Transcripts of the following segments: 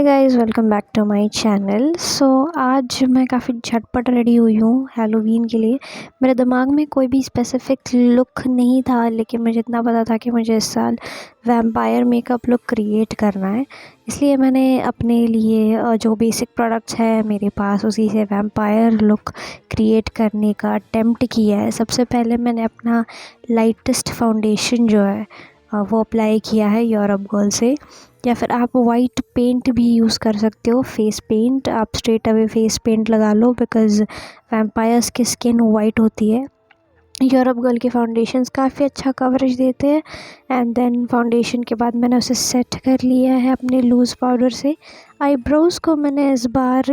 Guys, welcome back to my channel. आज मैं काफ़ी झटपट रेडी हुई हूँ हैलोवीन के लिए। मेरे दिमाग में कोई भी स्पेसिफिक लुक नहीं था, लेकिन मुझे इतना पता था कि मुझे इस साल वैम्पायर मेकअप लुक क्रिएट करना है। इसलिए मैंने अपने लिए जो बेसिक प्रोडक्ट्स हैं मेरे पास, उसी से वैम्पायर लुक क्रिएट करने का अटेम्प्ट किया है। सबसे पहले मैंने अपना लाइटेस्ट फाउंडेशन जो है वो अप्लाई किया है यूरोप गर्ल से, या फिर आप वाइट पेंट भी यूज़ कर सकते हो। फेस पेंट, आप स्ट्रेट अवे फेस पेंट लगा लो, बिकॉज़ वैम्पायर्स की स्किन वाइट होती है। यूरोप गर्ल के फाउंडेशंस काफ़ी अच्छा कवरेज देते हैं। एंड देन फाउंडेशन के बाद मैंने उसे सेट कर लिया है अपने लूज़ पाउडर से। आईब्रोज़ को मैंने इस बार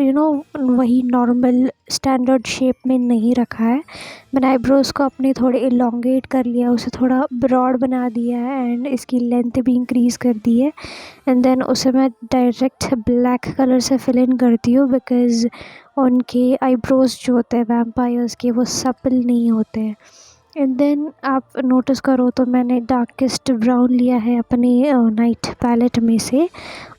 वही नॉर्मल स्टैंडर्ड शेप में नहीं रखा है। मैंने आईब्रोज़ को अपने थोड़े इलोंगेट कर लिया, उसे थोड़ा ब्रॉड बना दिया है एंड इसकी लेंथ भी इंक्रीज़ कर दी है। एंड देन उसे मैं डायरेक्ट ब्लैक कलर से फिल इन करती हूँ, बिकॉज़ उनके आईब्रोज़ जो होते हैं वैम्पायर्स के, वो सपल नहीं होते हैं। एंड देन आप नोटिस करो तो मैंने डार्केस्ट ब्राउन लिया है अपने नाइट पैलेट में से।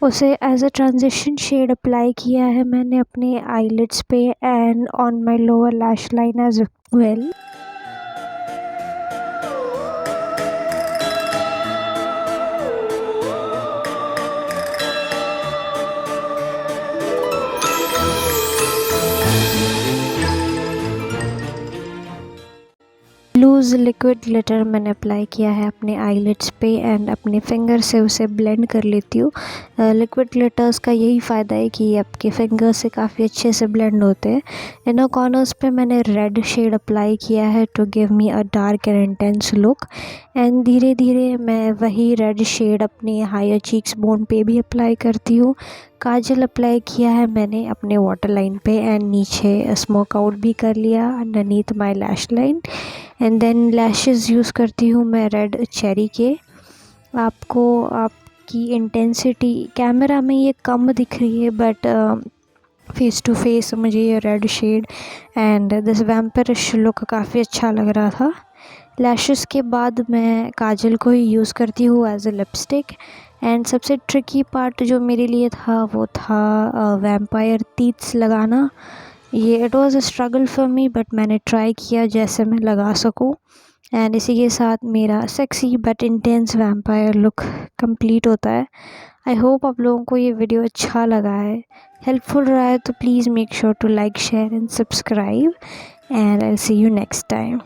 उसे as a transition shade apply किया है मैंने अपने आईलिड्स पे and on my lower lash line as well. Loose liquid glitter मैंने अप्लाई किया है अपने आईलिड्स पे एंड अपने फिंगर से उसे ब्लेंड कर लेती हूँ। लिक्विड ग्लिटर्स का यही फ़ायदा है कि आपके फिंगर से काफ़ी अच्छे से ब्लेंड होते हैं। इनर कॉर्नर्स पे मैंने रेड शेड अप्लाई किया है to give me a dark and intense look. And धीरे धीरे मैं वही रेड शेड अपने हायर चीक्स बोन पे भी अप्लाई करती हूँ। काजल अप्लाई किया है मैंने अपने वाटर लाइन पे एंड नीचे स्मोक आउट भी कर लिया underneath my lash line. And then lashes use करती हूँ मैं रेड चेरी के। आपको आपकी इंटेंसिटी कैमरा में ये कम दिख रही है, बट फेस टू फेस मुझे ये red shade and this vampirish look काफ़ी अच्छा लग रहा था। लैशेस के बाद मैं काजल को ही यूज़ करती हूँ एज अ लिपस्टिक। एंड सबसे ट्रिकी पार्ट जो मेरे लिए था वो था वैम्पायर टीथ्स लगाना। ये it was a struggle for me, but मैंने ट्राई किया जैसे मैं लगा सकूं। एंड इसी के साथ मेरा sexy but intense vampire look complete होता है। आई होप आप लोगों को ये वीडियो अच्छा लगा है, हेल्पफुल रहा है, तो please make sure to like, share and subscribe, and I will see you next time.